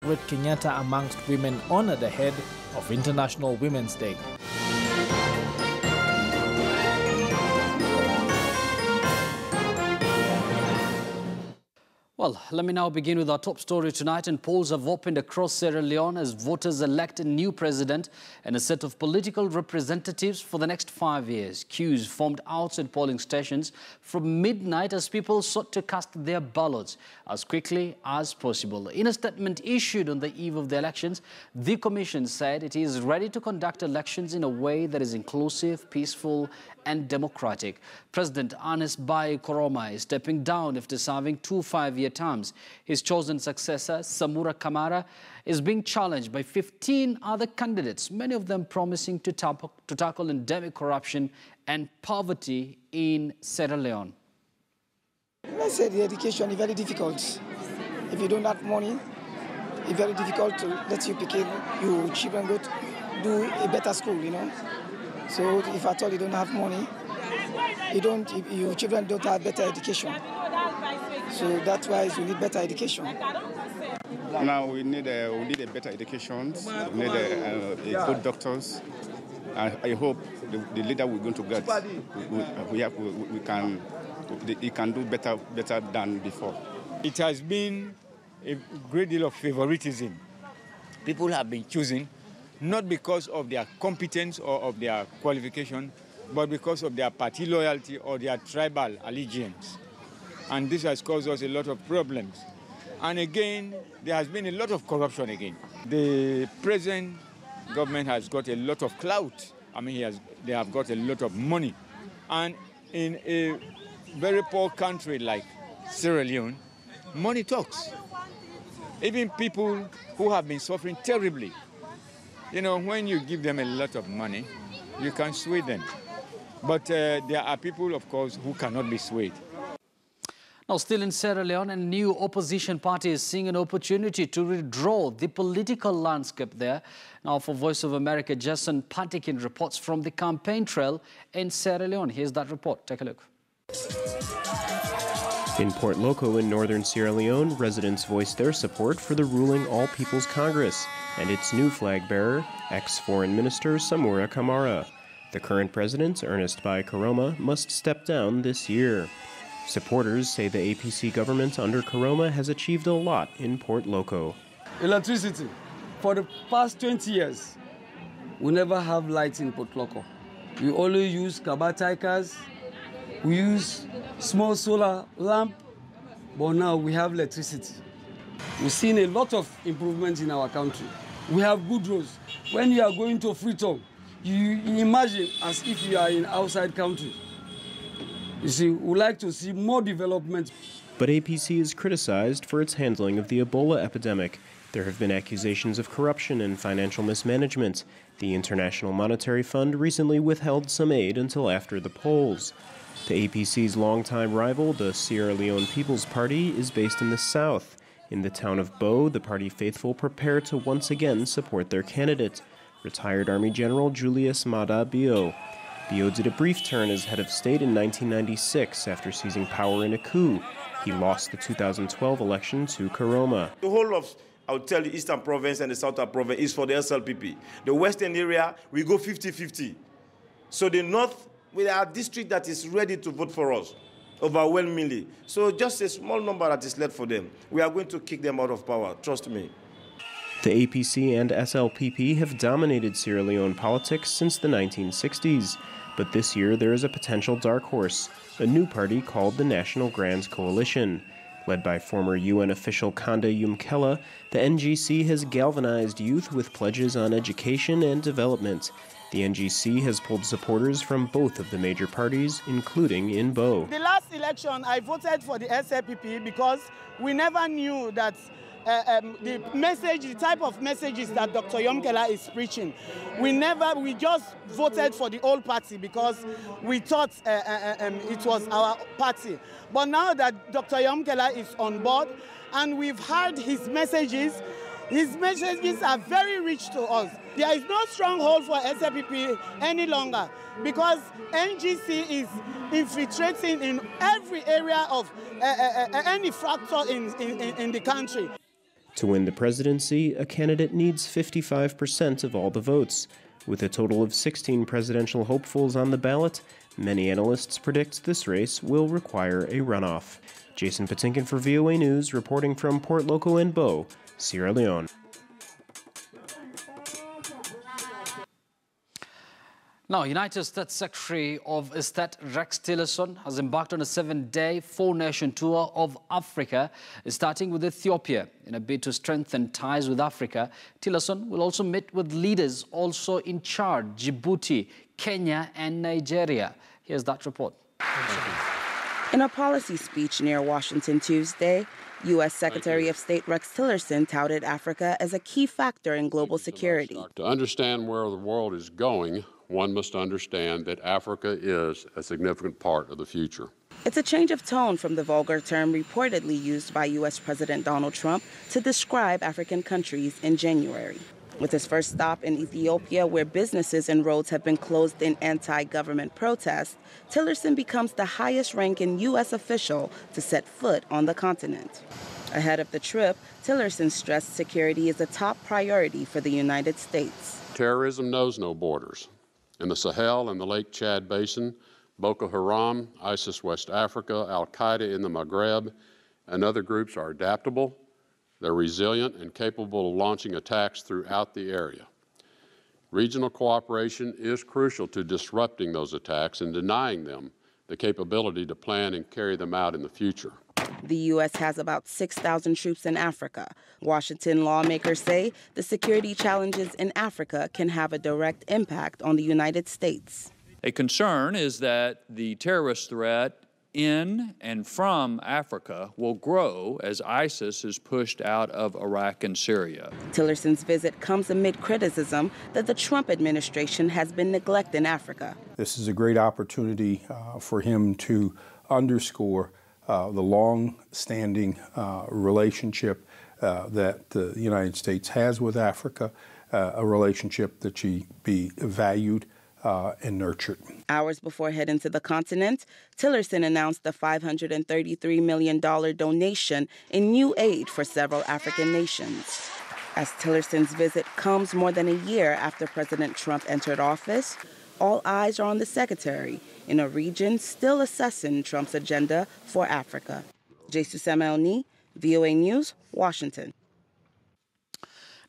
Margaret Kenyatta amongst women honored ahead of International Women's Day. Well, let me now begin with our top story tonight. And polls have opened across Sierra Leone as voters elect a new president and a set of political representatives for the next 5 years. Queues formed outside polling stations from midnight as people sought to cast their ballots as quickly as possible. In a statement issued on the eve of the elections, the Commission said it is ready to conduct elections in a way that is inclusive, peaceful and democratic. President Ernest Bai Koroma is stepping down after serving 2 5-year terms. His chosen successor, Samura Kamara, is being challenged by 15 other candidates, many of them promising to tackle endemic corruption and poverty in Sierra Leone. Let's say the education is very difficult. If you don't have money, it's very difficult to let your children go to do a better school, you know. So if at all you don't have money, your children don't have better education. So that's why you need better education. Now we need a better education. We need good doctors. I hope the leader we're going to get, he can do better than before. It has been a great deal of favoritism. People have been choosing not because of their competence or of their qualification, but because of their party loyalty or their tribal allegiance. And this has caused us a lot of problems. And again, there has been a lot of corruption again. The present government has got a lot of clout. I mean, they have got a lot of money. And in a very poor country like Sierra Leone, money talks. Even people who have been suffering terribly, you know, when you give them a lot of money, you can sway them. But there are people, of course, who cannot be swayed. Now, still in Sierra Leone, a new opposition party is seeing an opportunity to redraw the political landscape there. Now, for Voice of America, Jason Patikin reports from the campaign trail in Sierra Leone. Here's that report. Take a look. In Port Loko in northern Sierra Leone, residents voiced their support for the ruling All People's Congress and its new flag bearer, ex-Foreign Minister Samura Kamara. The current president, Ernest Bai Koroma, must step down this year. Supporters say the APC government under Koroma has achieved a lot in Port Loko. Electricity. For the past 20 years, we never have lights in Port Loko. We only use kabataikas, we use small solar lamp, but now we have electricity. We've seen a lot of improvements in our country. We have good roads. When you are going to Freetown, you imagine as if you are in outside country. You see, we like to see more development. But APC is criticized for its handling of the Ebola epidemic. There have been accusations of corruption and financial mismanagement. The International Monetary Fund recently withheld some aid until after the polls. The APC's longtime rival, the Sierra Leone People's Party, is based in the south. In the town of Bo, the party faithful prepare to once again support their candidate, retired Army General Julius Maada Bio. Bio did a brief turn as head of state in 1996 after seizing power in a coup. He lost the 2012 election to Koroma. The whole of, I would tell you, Eastern Province and the Southern Province is for the SLPP. The Western area, we go 50-50. So the North, we are a district that is ready to vote for us, overwhelmingly. So just a small number that is left for them. We are going to kick them out of power, trust me. The APC and SLPP have dominated Sierra Leone politics since the 1960s. But this year there is a potential dark horse, a new party called the National Grands Coalition. Led by former UN official Kanda Yumkela, the NGC has galvanized youth with pledges on education and development. The NGC has pulled supporters from both of the major parties, including in Bo. The last election, I voted for the SLPP because we never knew that the type of messages that Dr. Yumkela is preaching. We just voted for the old party because we thought it was our party. But now that Dr. Yumkela is on board and we've heard his messages are very rich to us. There is no stronghold for SLPP any longer because NGC is infiltrating in every area of any factor in the country. To win the presidency, a candidate needs 55% of all the votes. With a total of 16 presidential hopefuls on the ballot, many analysts predict this race will require a runoff. Jason Patinkin for VOA News, reporting from Port Loko and Bo, Sierra Leone. Now, United States Secretary of State Rex Tillerson has embarked on a 7-day, 4-nation tour of Africa, starting with Ethiopia. In a bid to strengthen ties with Africa, Tillerson will also meet with leaders also in Chad, Djibouti, Kenya and Nigeria. Here's that report. In a policy speech near Washington Tuesday, U.S. Secretary of State Rex Tillerson touted Africa as a key factor in global security. To understand where the world is going, one must understand that Africa is a significant part of the future. It's a change of tone from the vulgar term reportedly used by U.S. President Donald Trump to describe African countries in January. With his first stop in Ethiopia, where businesses and roads have been closed in anti-government protests, Tillerson becomes the highest-ranking U.S. official to set foot on the continent. Ahead of the trip, Tillerson stressed security is a top priority for the United States. Terrorism knows no borders. In the Sahel and the Lake Chad Basin, Boko Haram, ISIS West Africa, Al-Qaeda in the Maghreb, and other groups are adaptable. They're resilient and capable of launching attacks throughout the area. Regional cooperation is crucial to disrupting those attacks and denying them the capability to plan and carry them out in the future. The U.S. has about 6,000 troops in Africa. Washington lawmakers say the security challenges in Africa can have a direct impact on the United States. A concern is that the terrorist threat in and from Africa will grow as ISIS is pushed out of Iraq and Syria. Tillerson's visit comes amid criticism that the Trump administration has been neglecting Africa. This is a great opportunity for him to underscore the long-standing relationship that the United States has with Africa, a relationship that should be valued and nurtured. Hours before heading to the continent, Tillerson announced a $533 million donation in new aid for several African nations. As Tillerson's visit comes more than a year after President Trump entered office, all eyes are on the secretary in a region still assessing Trump's agenda for Africa. Jesus Samelni, VOA News, Washington.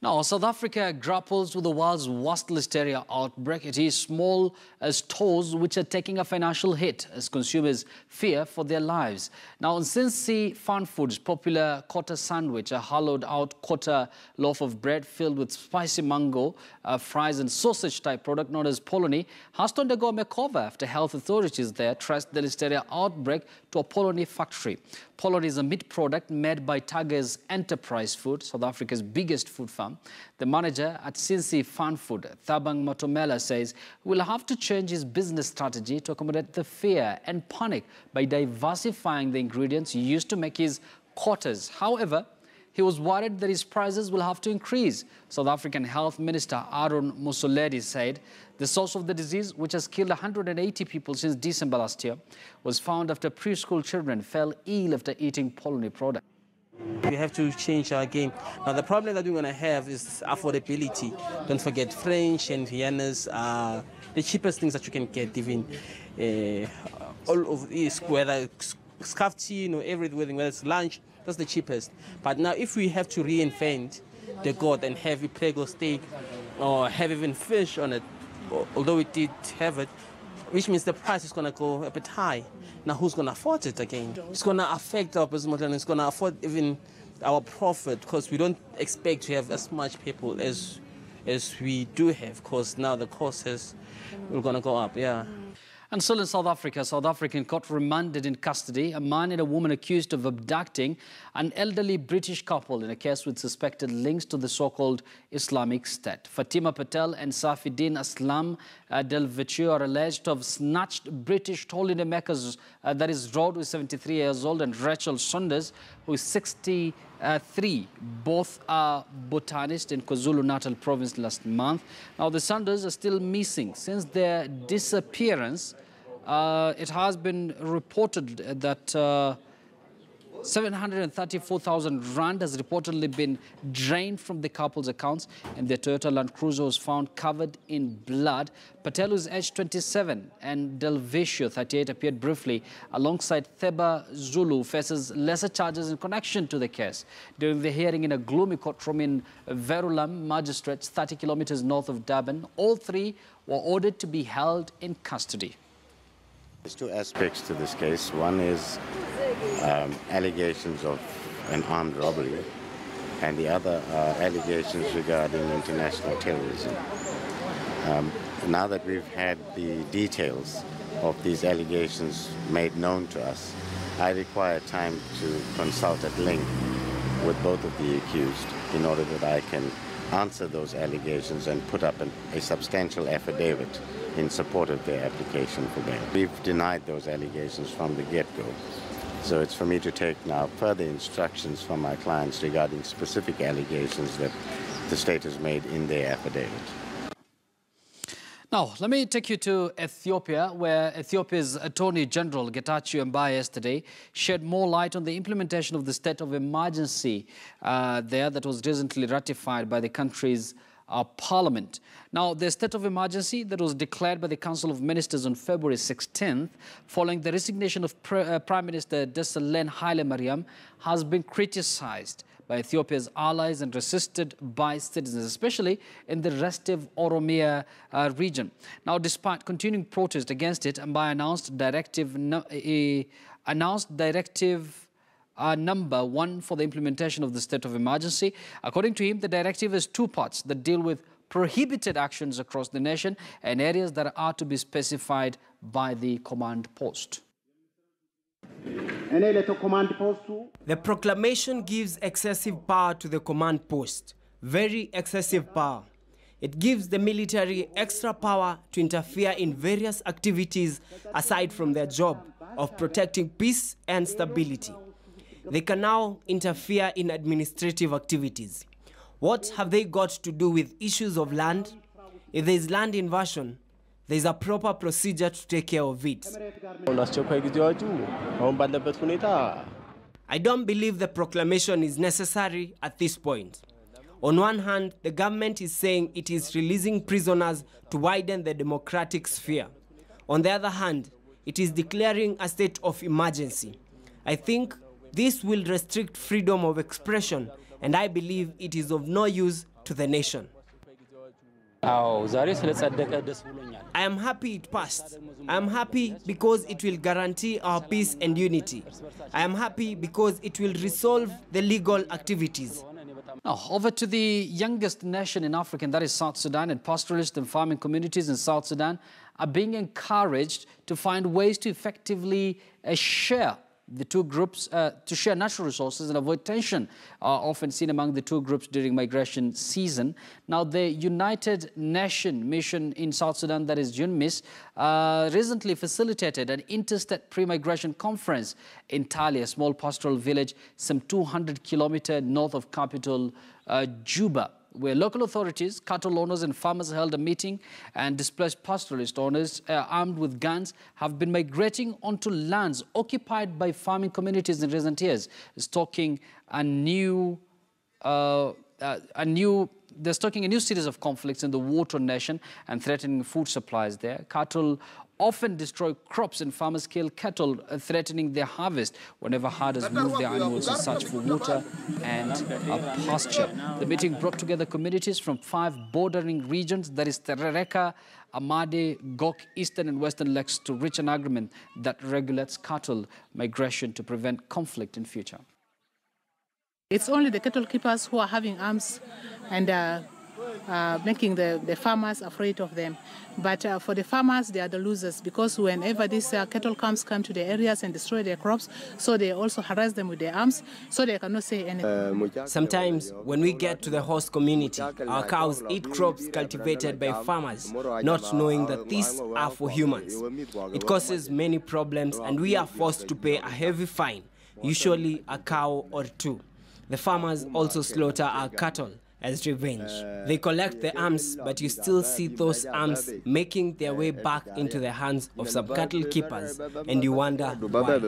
Now, South Africa grapples with the world's worst listeria outbreak. It is small stores which are taking a financial hit as consumers fear for their lives. Now, on Cincy Fun Foods' popular quarter sandwich, a hollowed-out quarter loaf of bread filled with spicy mango, fries and sausage-type product known as polony, has to undergo a makeover after health authorities there traced the listeria outbreak to a polony factory. Polony is a meat product made by Tiger's Enterprise Food, South Africa's biggest food farm. The manager at Cincy Fun Food, Thabang Matomela, says we'll have to change his business strategy to accommodate the fear and panic by diversifying the ingredients used to make his quarters. However, he was worried that his prices will have to increase. South African Health Minister Aaron Motsoaledi said the source of the disease, which has killed 180 people since December last year, was found after preschool children fell ill after eating polony products. We have to change our game. Now, the problem that we're going to have is affordability. Don't forget French and Vienna's are the cheapest things that you can get, even all of this, whether scarf tea, everything, whether it's lunch, that's the cheapest. But now, if we have to reinvent the god and have a prego steak or have even fish on it, although we did have it, which means the price is going to go a bit high. Now, who's going to afford it again? It's going to affect our business model, and it's going to afford even our profit, because we don't expect to have as much people as we do have, because now the cost is going to go up, yeah. And still in South Africa, South African court remanded in custody a man and a woman accused of abducting an elderly British couple in a case with suspected links to the so-called Islamic State. Fatima Patel and Safidin Aslam Del Vecchio are alleged to have snatched British holidaymakers, that is Rod, who is 73 years old, and Rachel Saunders, who is 63. Both are botanists in KwaZulu-Natal province last month. Now, the Saunders are still missing. Since their disappearance, it has been reported that 734,000 rand has reportedly been drained from the couple's accounts, and their Toyota Land Cruiser was found covered in blood. Patel, who's aged 27, and Delvisio, 38, appeared briefly alongside Theba Zulu, faces lesser charges in connection to the case. During the hearing in a gloomy courtroom in Verulam Magistrates, 30 kilometers north of Durban, all three were ordered to be held in custody. There's two aspects to this case. One is allegations of an armed robbery, and the other are allegations regarding international terrorism. Now that we've had the details of these allegations made known to us, I require time to consult at length with both of the accused in order that I can answer those allegations and put up a substantial affidavit in support of their application for bail. We've denied those allegations from the get-go. So it's for me to take now further instructions from my clients regarding specific allegations that the state has made in their affidavit. Now, let me take you to Ethiopia, where Ethiopia's Attorney General Getachew Mbaye yesterday shed more light on the implementation of the state of emergency there that was recently ratified by the country's parliament. Now, the state of emergency that was declared by the Council of Ministers on February 16th, following the resignation of Prime Minister Desalegn Haile Mariam, has been criticized by Ethiopia's allies and resisted by citizens, especially in the restive Oromia region. Now, despite continuing protest against it, Mbaye announced directive number 1 for the implementation of the state of emergency. According to him, the directive has two parts that deal with prohibited actions across the nation and areas that are to be specified by the command post. The proclamation gives excessive power to the command post, very excessive power. It gives the military extra power to interfere in various activities aside from their job of protecting peace and stability. They can now interfere in administrative activities. What have they got to do with issues of land? If there is land invasion, there is a proper procedure to take care of it. I don't believe the proclamation is necessary at this point. On one hand, the government is saying it is releasing prisoners to widen the democratic sphere. On the other hand, it is declaring a state of emergency. I think this will restrict freedom of expression, and I believe it is of no use to the nation. I am happy it passed. I am happy because it will guarantee our peace and unity. I am happy because it will resolve the legal activities. Now, over to the youngest nation in Africa, and that is South Sudan, and pastoralists and farming communities in South Sudan are being encouraged to find ways to effectively share the two groups, to share natural resources and avoid tension often seen among the two groups during migration season. Now, the United Nations mission in South Sudan, that is UNMISS, recently facilitated an interstate pre-migration conference in Tali, a small pastoral village some 200 kilometers north of capital Juba, where local authorities, cattle owners and farmers held a meeting, and displaced pastoralist owners armed with guns have been migrating onto lands occupied by farming communities in recent years, stalking a new series of conflicts in the water nation and threatening food supplies there. Cattle often destroy crops and farmers kill cattle, threatening their harvest whenever herders move their animals in search for water and pasture. The meeting brought together communities from 5 bordering regions, that is Terereka, Amade, Gok, Eastern and Western Lakes, to reach an agreement that regulates cattle migration to prevent conflict in future. It's only the cattle keepers who are having arms and making the farmers afraid of them. But for the farmers, they are the losers, because whenever these cattle come to the areas and destroy their crops, so they also harass them with their arms, so they cannot say anything. Sometimes when we get to the host community, our cows eat crops cultivated by farmers, not knowing that these are for humans. It causes many problems, and we are forced to pay a heavy fine, usually a cow or 2. The farmers also slaughter our cattle as revenge. They collect the arms, but you still see those arms making their way back into the hands of some cattle keepers, and you wonder why.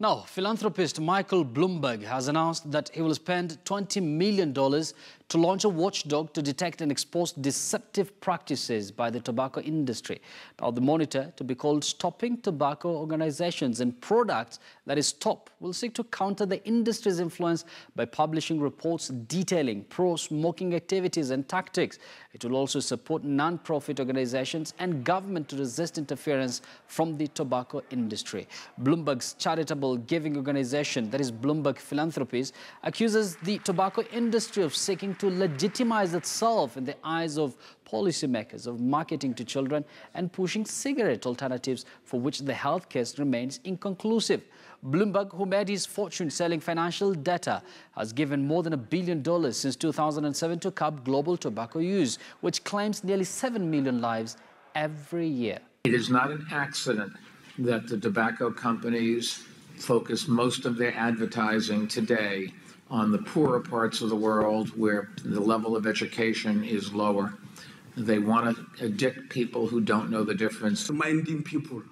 Now, philanthropist Michael Bloomberg has announced that he will spend $20 million to launch a watchdog to detect and expose deceptive practices by the tobacco industry. Now, the monitor, to be called Stopping Tobacco Organizations and Products that is Stop, will seek to counter the industry's influence by publishing reports detailing pro-smoking activities and tactics. It will also support non-profit organizations and government to resist interference from the tobacco industry. Bloomberg's charitable giving organization, that is Bloomberg Philanthropies, accuses the tobacco industry of seeking to legitimize itself in the eyes of policymakers of marketing to children and pushing cigarette alternatives for which the health case remains inconclusive. Bloomberg, who made his fortune selling financial data, has given more than $1 billion since 2007 to curb global tobacco use, which claims nearly 7 million lives every year. It is not an accident that the tobacco companies focus most of their advertising today on the poorer parts of the world where the level of education is lower. They want to addict people who don't know the difference. Reminding people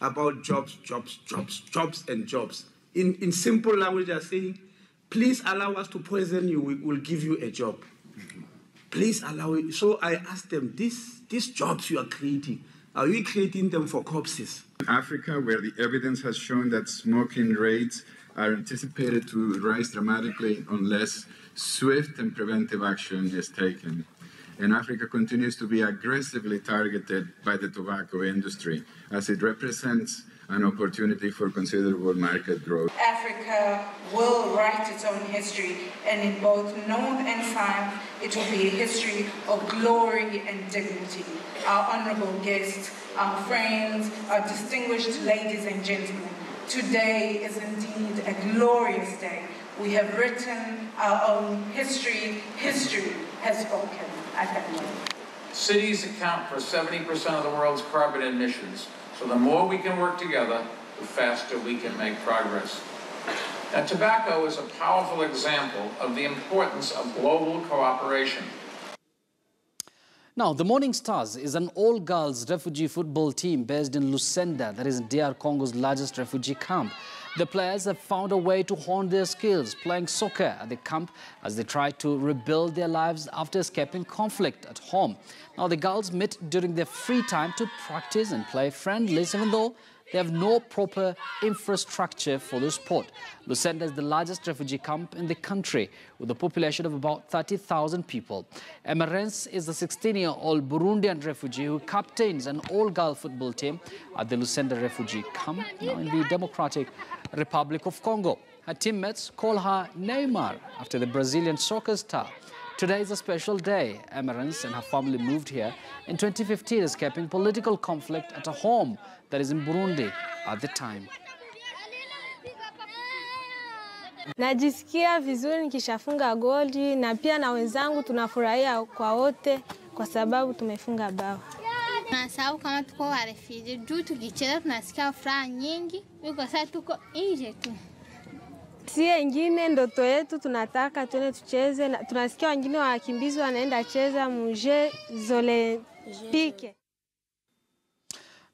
about jobs, jobs, jobs, jobs, and jobs. In simple language, they're saying, please allow us to poison you, we will give you a job. Please allow it. So I asked them, these jobs you are creating, are you creating them for corpses? In Africa, where the evidence has shown that smoking rates are anticipated to rise dramatically unless swift and preventive action is taken. And Africa continues to be aggressively targeted by the tobacco industry as it represents an opportunity for considerable market growth. Africa will write its own history, and in both north and south, it will be a history of glory and dignity. Our honorable guests, our friends, our distinguished ladies and gentlemen, today is indeed a glorious day. We have written our own history. History has spoken. I thank you. Cities account for 70% of the world's carbon emissions. So the more we can work together, the faster we can make progress. Now, tobacco is a powerful example of the importance of global cooperation. Now, the Morning Stars is an all-girls refugee football team based in Lusenda, that is DR Congo's largest refugee camp. The players have found a way to hone their skills playing soccer at the camp as they try to rebuild their lives after escaping conflict at home. Now, the girls meet during their free time to practice and play friendlies, even though they have no proper infrastructure for the sport. Lusenda is the largest refugee camp in the country with a population of about 30,000 people. Emerence is a 16-year-old Burundian refugee who captains an all-girl football team at the Lusenda refugee camp, now in the Democratic Republic of Congo. Her teammates call her Neymar after the Brazilian soccer star. Today is a special day. Emerence and her family moved here in 2015, escaping political conflict at a home that is in Burundi at the time. Najisikia vizuri nikishafunga goli na pia na wenzangu tunafurahia kwa wote kwa sababu tumefunga bao. Tunasahau kama tuko wa refugee, juu tukicheza tunasikia furaha nyingi, kwa sababu tuko nje tu. Si wengine ndoto yetu tunataka tuende tucheze, tunasikia wengine wakimbizi wanaenda cheza muje Olympique.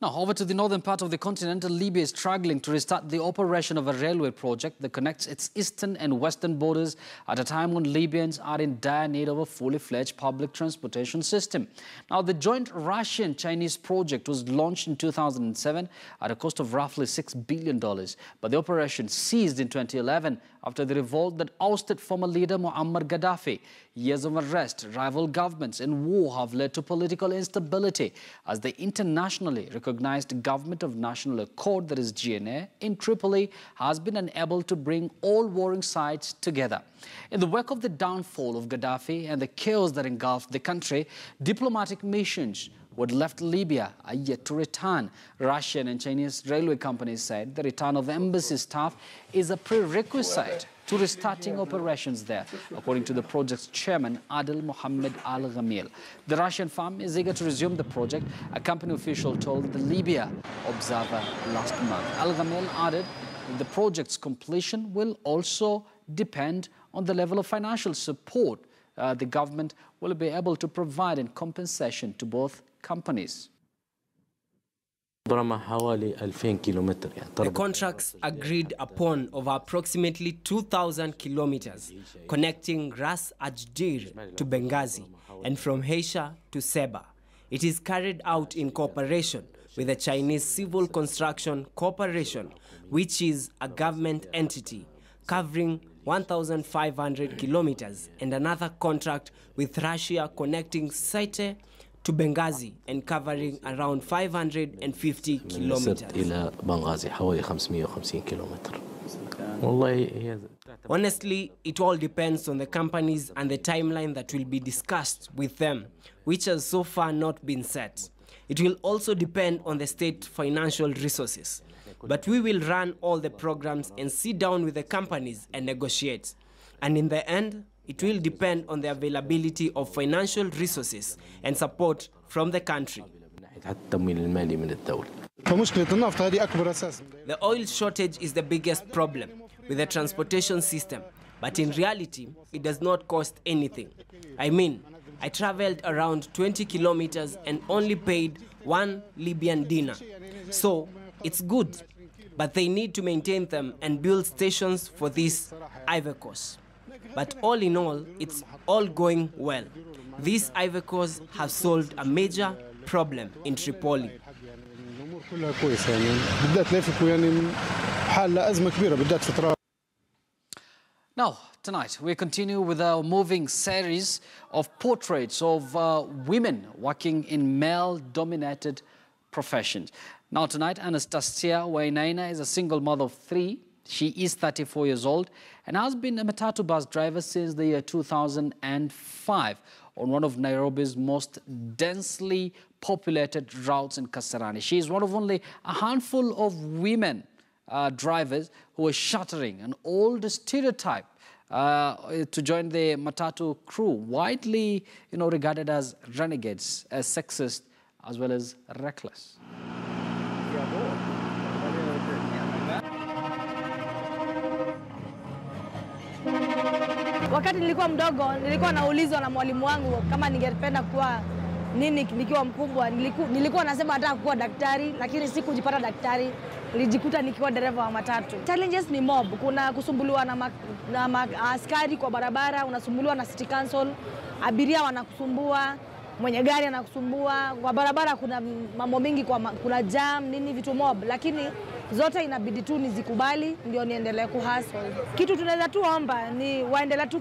Now, over to the northern part of the continent, Libya is struggling to restart the operation of a railway project that connects its eastern and western borders at a time when Libyans are in dire need of a fully-fledged public transportation system. Now, the joint Russian-Chinese project was launched in 2007 at a cost of roughly $6 billion, but the operation ceased in 2011 after the revolt that ousted former leader Muammar Gaddafi. Years of unrest, rival governments and war have led to political instability as the internationally recognized Government of National Accord, that is GNA, in Tripoli has been unable to bring all warring sides together. In the wake of the downfall of Gaddafi and the chaos that engulfed the country, diplomatic missions who had left Libya are yet to return. Russian and Chinese railway companies said the return of embassy staff is a prerequisite to restarting operations there, according to the project's chairman, Adel Mohammed Al-Ghamil. The Russian firm is eager to resume the project, a company official told the Libya Observer last month. Al-Ghamil added that the project's completion will also depend on the level of financial support the government will be able to provide in compensation to both companies. The contracts agreed upon over approximately 2,000 kilometers, connecting Ras Ajdir to Benghazi and from Heisha to Seba. It is carried out in cooperation with the Chinese Civil Construction Corporation, which is a government entity covering 1,500 kilometers, and another contract with Russia connecting Sète to Benghazi and covering around 550 kilometers. Honestly, it all depends on the companies and the timeline that will be discussed with them, which has so far not been set. It will also depend on the state financial resources. But we will run all the programs and sit down with the companies and negotiate. And in the end, it will depend on the availability of financial resources and support from the country. The oil shortage is the biggest problem with the transportation system, but in reality, it does not cost anything. I mean, I traveled around 20 kilometers and only paid 1 Libyan dinar. So, it's good, but they need to maintain them and build stations for these Ivory Coast. But all in all, it's all going well. These Ivory Coast have solved a major problem in Tripoli. Now, tonight, we continue with our moving series of portraits of women working in male-dominated professions. Now, tonight, Anastasia Wainaina is a single mother of 3. She is 34 years old and has been a matatu bus driver since the year 2005 on one of Nairobi's most densely populated routes in Kasarani. She is one of only a handful of women drivers who are shattering an old stereotype to join the matatu crew, widely regarded as renegades, as sexist, as well as reckless. Wakati nilikuwa mdogo, nilikuwa naulizwa na mwalimu wangu kama ningependa kuwa nini nikiwa mkubwa. Nilikuwa nasema nataka kuwa daktari, lakini sikujipata daktari. Nilijikuta nikiwa dereva wa matatu. Challenges ni mob. Kuna kusumbuliwa na askari kwa barabara, unasumbuliwa na city council, abiria wanakusumbua, mwenye gari anakusumbua. Kwa barabara kuna mambo mengi, kuna jam, nini vitu mob, lakini zote inabidi tu nizikubali ndio niendelee kuhustle. Kitu tunaweza tu omba ni waendelee tu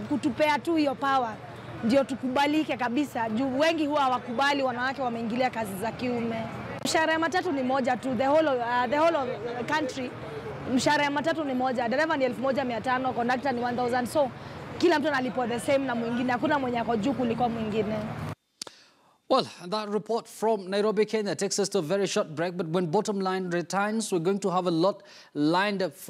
kutupea tu hiyo power ndio tukubalike kabisa. Juu wengi huwa hawakubali wanawake wameingilia kazi za kiume. Mshahara ya matatu ni moja tu, the whole of country. Mshahara ya matatu ni moja, dereva ni 1,500, conductor ni 1,000. So kila mtu analipwa the same na mwingine, hakuna mwenye ako juu kuliko mwingine. Well, that report from Nairobi, Kenya takes us to a very short break, but when Bottom Line returns, we're going to have a lot lined up for